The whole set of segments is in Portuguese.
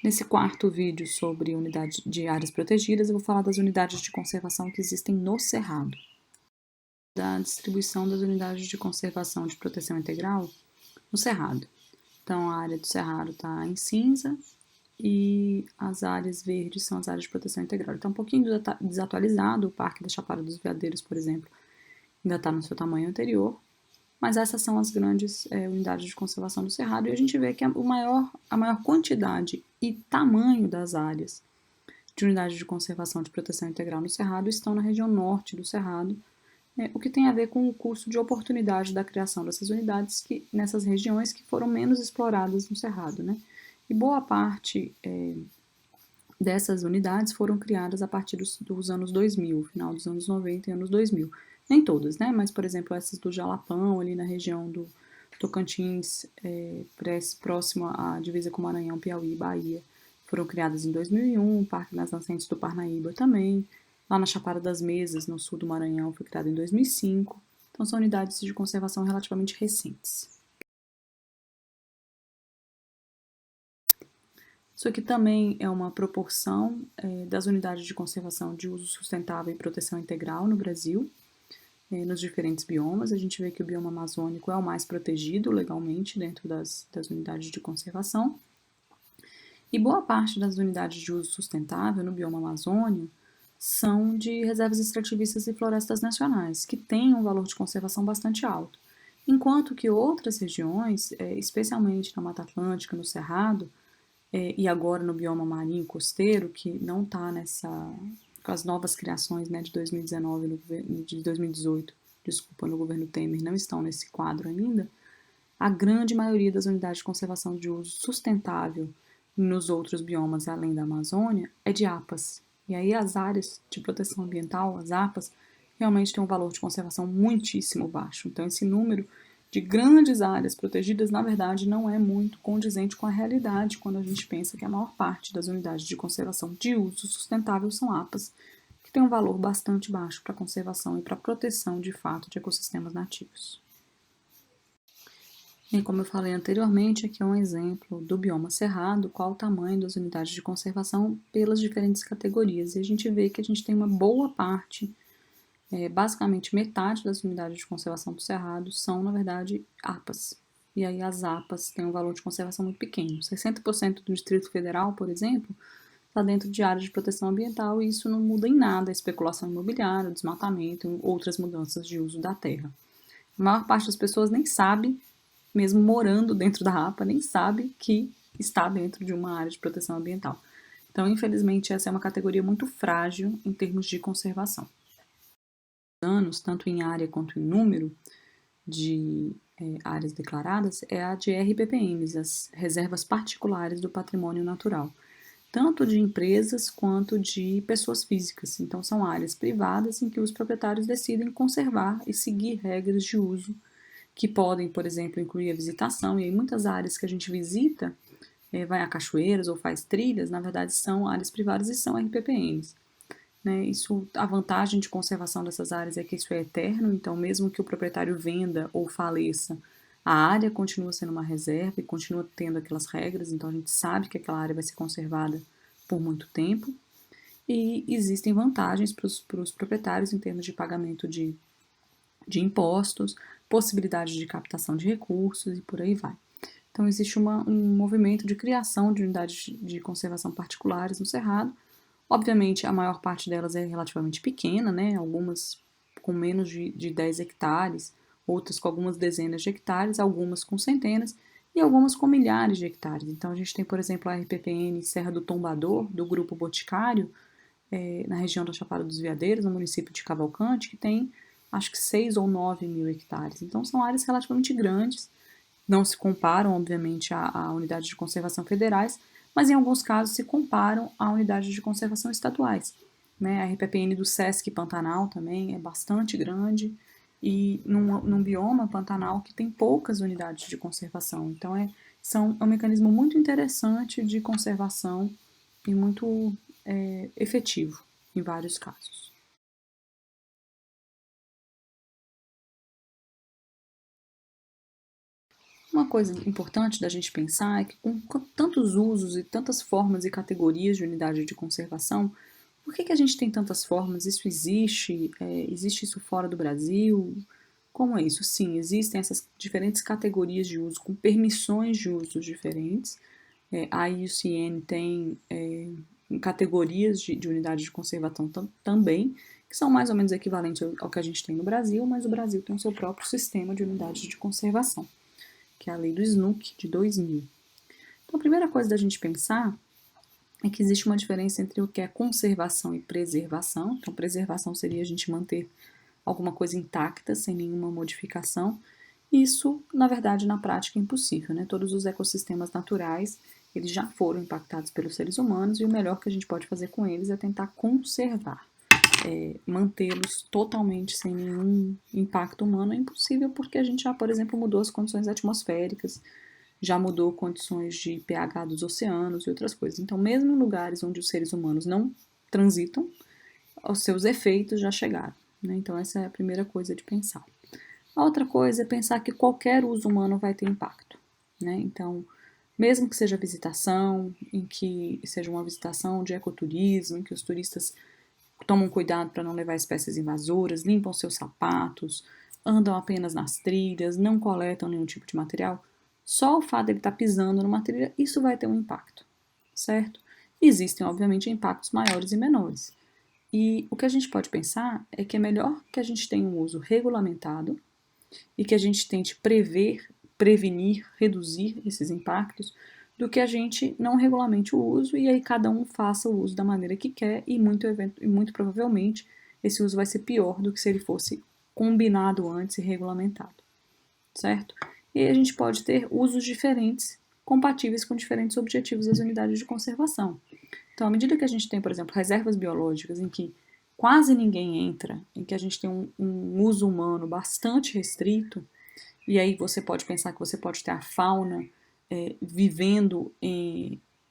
Nesse quarto vídeo sobre unidade de áreas protegidas, eu vou falar das unidades de conservação que existem no Cerrado. Da distribuição das unidades de conservação de proteção integral no Cerrado. Então, a área do Cerrado está em cinza e as áreas verdes são as áreas de proteção integral. Então, um pouquinho desatualizado, o Parque da Chapada dos Veadeiros, por exemplo, ainda está no seu tamanho anterior, mas essas são as grandes unidades de conservação do Cerrado, e a gente vê que a maior quantidade e tamanho das áreas de unidade de conservação de proteção integral no Cerrado estão na região norte do Cerrado, o que tem a ver com o custo de oportunidade da criação dessas unidades nessas regiões que foram menos exploradas no Cerrado, né? E boa parte dessas unidades foram criadas a partir dos anos 2000, final dos anos 90 e anos 2000. Nem todas, né? Mas, por exemplo, essas do Jalapão, ali na região do Tocantins, próximo à divisa com Maranhão, Piauí e Bahia, foram criadas em 2001, o Parque das Nascentes do Parnaíba também, lá na Chapada das Mesas, no sul do Maranhão, foi criado em 2005. Então, são unidades de conservação relativamente recentes. Isso aqui também é uma proporção das unidades de conservação de uso sustentável e proteção integral no Brasil, nos diferentes biomas. A gente vê que o bioma amazônico é o mais protegido legalmente dentro das unidades de conservação. E boa parte das unidades de uso sustentável no bioma Amazônia são de reservas extrativistas e florestas nacionais, que têm um valor de conservação bastante alto. Enquanto que outras regiões, especialmente na Mata Atlântica, no Cerrado, e agora no bioma marinho costeiro, que não está com as novas criações, né, de 2019, de 2018, desculpa, no governo Temer, não estão nesse quadro ainda, a grande maioria das unidades de conservação de uso sustentável nos outros biomas além da Amazônia é de APAs. E aí as áreas de proteção ambiental, as APAs, realmente têm um valor de conservação muitíssimo baixo. Então esse número de grandes áreas protegidas, na verdade, não é muito condizente com a realidade quando a gente pensa que a maior parte das unidades de conservação de uso sustentável são APAs, que têm um valor bastante baixo para conservação e para proteção, de fato, de ecossistemas nativos. E como eu falei anteriormente, aqui é um exemplo do bioma cerrado, qual o tamanho das unidades de conservação pelas diferentes categorias. E a gente vê que a gente tem uma boa parte, basicamente metade das unidades de conservação do cerrado são, na verdade, APAs. E aí as APAs têm um valor de conservação muito pequeno. 60% do Distrito Federal, por exemplo, está dentro de áreas de proteção ambiental, e isso não muda em nada a especulação imobiliária, o desmatamento e outras mudanças de uso da terra. A maior parte das pessoas nem sabe, mesmo morando dentro da APA, nem sabe que está dentro de uma área de proteção ambiental. Então, infelizmente, essa é uma categoria muito frágil em termos de conservação. Anos, tanto em área quanto em número de áreas declaradas, é a de RPPMs, as Reservas Particulares do Patrimônio Natural, tanto de empresas quanto de pessoas físicas. Então, são áreas privadas em que os proprietários decidem conservar e seguir regras de uso que podem, por exemplo, incluir a visitação, e aí muitas áreas que a gente visita, vai a cachoeiras ou faz trilhas, na verdade são áreas privadas e são RPPNs. Né? A vantagem de conservação dessas áreas é que isso é eterno, então mesmo que o proprietário venda ou faleça, a área continua sendo uma reserva e continua tendo aquelas regras, então a gente sabe que aquela área vai ser conservada por muito tempo. E existem vantagens para os proprietários em termos de pagamento de impostos, possibilidade de captação de recursos e por aí vai. Então, existe um movimento de criação de unidades de conservação particulares no Cerrado. Obviamente, a maior parte delas é relativamente pequena, né? Algumas com menos de 10 hectares, outras com algumas dezenas de hectares, algumas com centenas e algumas com milhares de hectares. Então, a gente tem, por exemplo, a RPPN Serra do Tombador, do Grupo Boticário, na região da Chapada dos Veadeiros, no município de Cavalcante, que tem acho que 6 ou 9 mil hectares. Então, são áreas relativamente grandes, não se comparam, obviamente, a unidades de conservação federais, mas em alguns casos se comparam a unidades de conservação estaduais. Né? A RPPN do Sesc Pantanal também é bastante grande, e num bioma Pantanal que tem poucas unidades de conservação. Então, é um mecanismo muito interessante de conservação e muito efetivo em vários casos. Uma coisa importante da gente pensar é que com tantos usos e tantas formas e categorias de unidade de conservação, por que a gente tem tantas formas? Isso existe? Existe isso fora do Brasil? Como é isso? Sim, existem essas diferentes categorias de uso com permissões de uso diferentes. A IUCN tem categorias de unidade de conservação também, que são mais ou menos equivalentes ao que a gente tem no Brasil, mas o Brasil tem o seu próprio sistema de unidades de conservação, que é a lei do SNUC de 2000. Então, a primeira coisa da gente pensar é que existe uma diferença entre o que é conservação e preservação. Então, preservação seria a gente manter alguma coisa intacta, sem nenhuma modificação. Isso, na verdade, na prática é impossível, né? Todos os ecossistemas naturais, eles já foram impactados pelos seres humanos e o melhor que a gente pode fazer com eles é tentar conservar. Mantê-los totalmente sem nenhum impacto humano é impossível porque a gente já, por exemplo, mudou as condições atmosféricas, já mudou condições de pH dos oceanos e outras coisas. Então, mesmo em lugares onde os seres humanos não transitam, os seus efeitos já chegaram, né? Então, essa é a primeira coisa de pensar. A outra coisa é pensar que qualquer uso humano vai ter impacto, né? Então, mesmo que seja visitação, em que seja uma visitação de ecoturismo, em que os turistas tomam cuidado para não levar espécies invasoras, limpam seus sapatos, andam apenas nas trilhas, não coletam nenhum tipo de material, só o fato de ele estar pisando numa trilha, isso vai ter um impacto, certo? Existem, obviamente, impactos maiores e menores. E o que a gente pode pensar é que é melhor que a gente tenha um uso regulamentado e que a gente tente prever, prevenir, reduzir esses impactos, do que a gente não regulamente o uso e aí cada um faça o uso da maneira que quer e muito provavelmente esse uso vai ser pior do que se ele fosse combinado antes e regulamentado, certo? E aí a gente pode ter usos diferentes, compatíveis com diferentes objetivos das unidades de conservação. Então, à medida que a gente tem, por exemplo, reservas biológicas em que quase ninguém entra, em que a gente tem um uso humano bastante restrito, e aí você pode pensar que você pode ter a fauna vivendo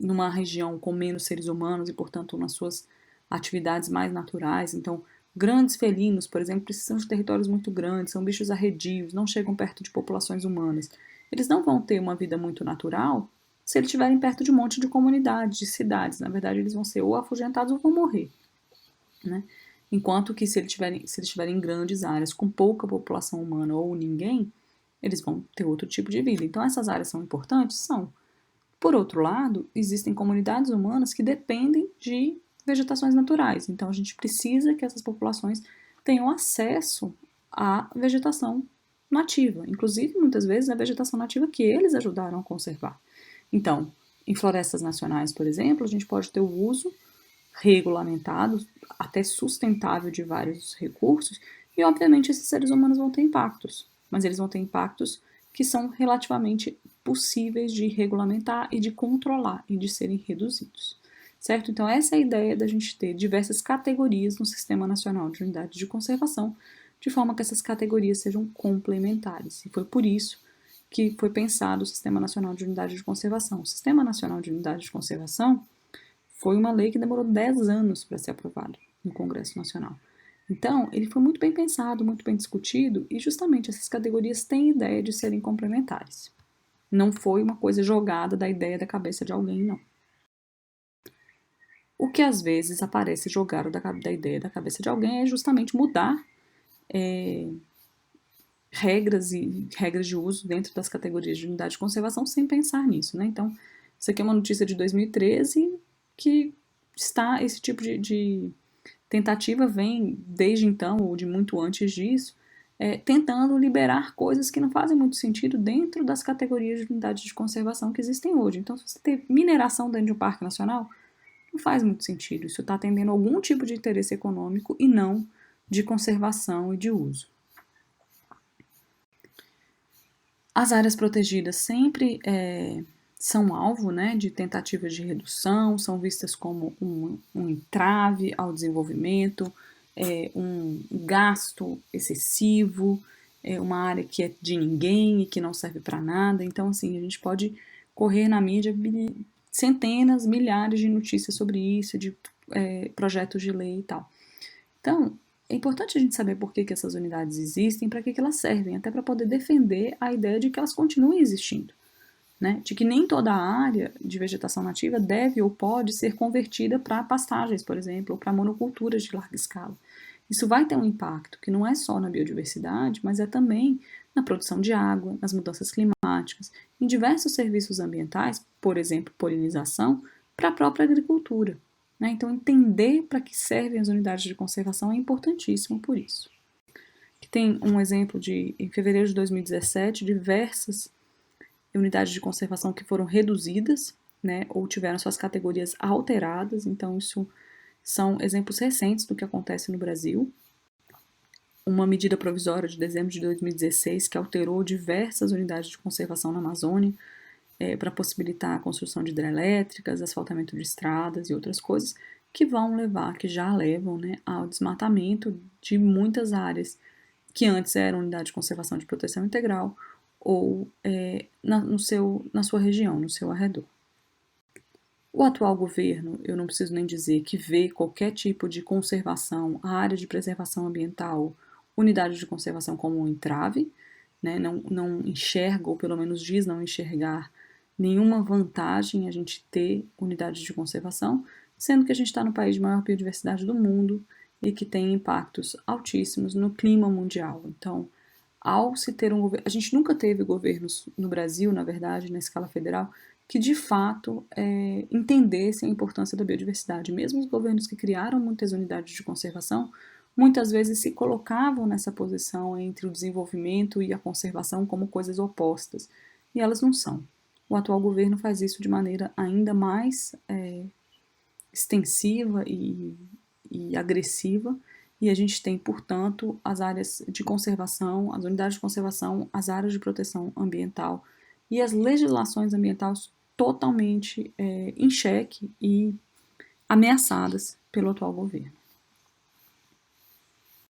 numa região com menos seres humanos e, portanto, nas suas atividades mais naturais. Então, grandes felinos, por exemplo, precisam de territórios muito grandes, são bichos arredios, não chegam perto de populações humanas. Eles não vão ter uma vida muito natural se eles estiverem perto de um monte de comunidades, de cidades. Na verdade, eles vão ser ou afugentados ou vão morrer, né? Enquanto que se eles estiverem em grandes áreas com pouca população humana ou ninguém, eles vão ter outro tipo de vida. Então, essas áreas são importantes? São. Por outro lado, existem comunidades humanas que dependem de vegetações naturais. Então, a gente precisa que essas populações tenham acesso à vegetação nativa. Inclusive, muitas vezes, a vegetação nativa que eles ajudaram a conservar. Então, em florestas nacionais, por exemplo, a gente pode ter o uso regulamentado, até sustentável de vários recursos, e obviamente esses seres humanos vão ter impactos, mas eles vão ter impactos que são relativamente possíveis de regulamentar e de controlar e de serem reduzidos, certo? Então essa é a ideia da gente ter diversas categorias no Sistema Nacional de Unidades de Conservação, de forma que essas categorias sejam complementares, e foi por isso que foi pensado o Sistema Nacional de Unidade de Conservação. O Sistema Nacional de Unidade de Conservação foi uma lei que demorou 10 anos para ser aprovada no Congresso Nacional. Então, ele foi muito bem pensado, muito bem discutido, e justamente essas categorias têm ideia de serem complementares. Não foi uma coisa jogada da ideia da cabeça de alguém, não. O que às vezes aparece jogado da ideia da cabeça de alguém é justamente mudar regras de uso dentro das categorias de unidade de conservação sem pensar nisso, né? Então, isso aqui é uma notícia de 2013 que está esse tipo de tentativa vem desde então, ou de muito antes disso, tentando liberar coisas que não fazem muito sentido dentro das categorias de unidades de conservação que existem hoje. Então, se você tem mineração dentro de um parque nacional, não faz muito sentido. Isso está atendendo algum tipo de interesse econômico e não de conservação e de uso. As áreas protegidas sempre são alvo, né, de tentativas de redução, são vistas como um entrave ao desenvolvimento, um gasto excessivo, uma área que é de ninguém e que não serve para nada. Então, assim, a gente pode correr na mídia centenas, milhares de notícias sobre isso, de projetos de lei e tal. Então, é importante a gente saber por que essas unidades existem, para que elas servem, até para poder defender a ideia de que elas continuem existindo, né? De que nem toda a área de vegetação nativa deve ou pode ser convertida para pastagens, por exemplo, ou para monoculturas de larga escala. Isso vai ter um impacto que não é só na biodiversidade, mas é também na produção de água, nas mudanças climáticas, em diversos serviços ambientais, por exemplo, polinização, para a própria agricultura, né? Então, entender para que servem as unidades de conservação é importantíssimo por isso. Tem um exemplo de, em fevereiro de 2017, diversas unidades de conservação que foram reduzidas, né, ou tiveram suas categorias alteradas, então isso são exemplos recentes do que acontece no Brasil. Uma medida provisória de dezembro de 2016 que alterou diversas unidades de conservação na Amazônia, para possibilitar a construção de hidrelétricas, asfaltamento de estradas e outras coisas, que vão levar, que já levam, né, ao desmatamento de muitas áreas que antes eram unidade de conservação de proteção integral ou na sua região, no seu arredor. O atual governo, eu não preciso nem dizer que vê qualquer tipo de conservação, área de preservação ambiental, unidade de conservação como um entrave, né? Não enxerga, ou pelo menos diz não enxergar, nenhuma vantagem a gente ter unidades de conservação, sendo que a gente está no país de maior biodiversidade do mundo e que tem impactos altíssimos no clima mundial. Então, ao se ter um governo, a gente nunca teve governos no Brasil, na verdade, na escala federal, que de fato entendessem a importância da biodiversidade. Mesmo os governos que criaram muitas unidades de conservação, muitas vezes se colocavam nessa posição entre o desenvolvimento e a conservação como coisas opostas, e elas não são. O atual governo faz isso de maneira ainda mais extensiva e agressiva, e a gente tem, portanto, as áreas de conservação, as unidades de conservação, as áreas de proteção ambiental e as legislações ambientais totalmente em xeque e ameaçadas pelo atual governo.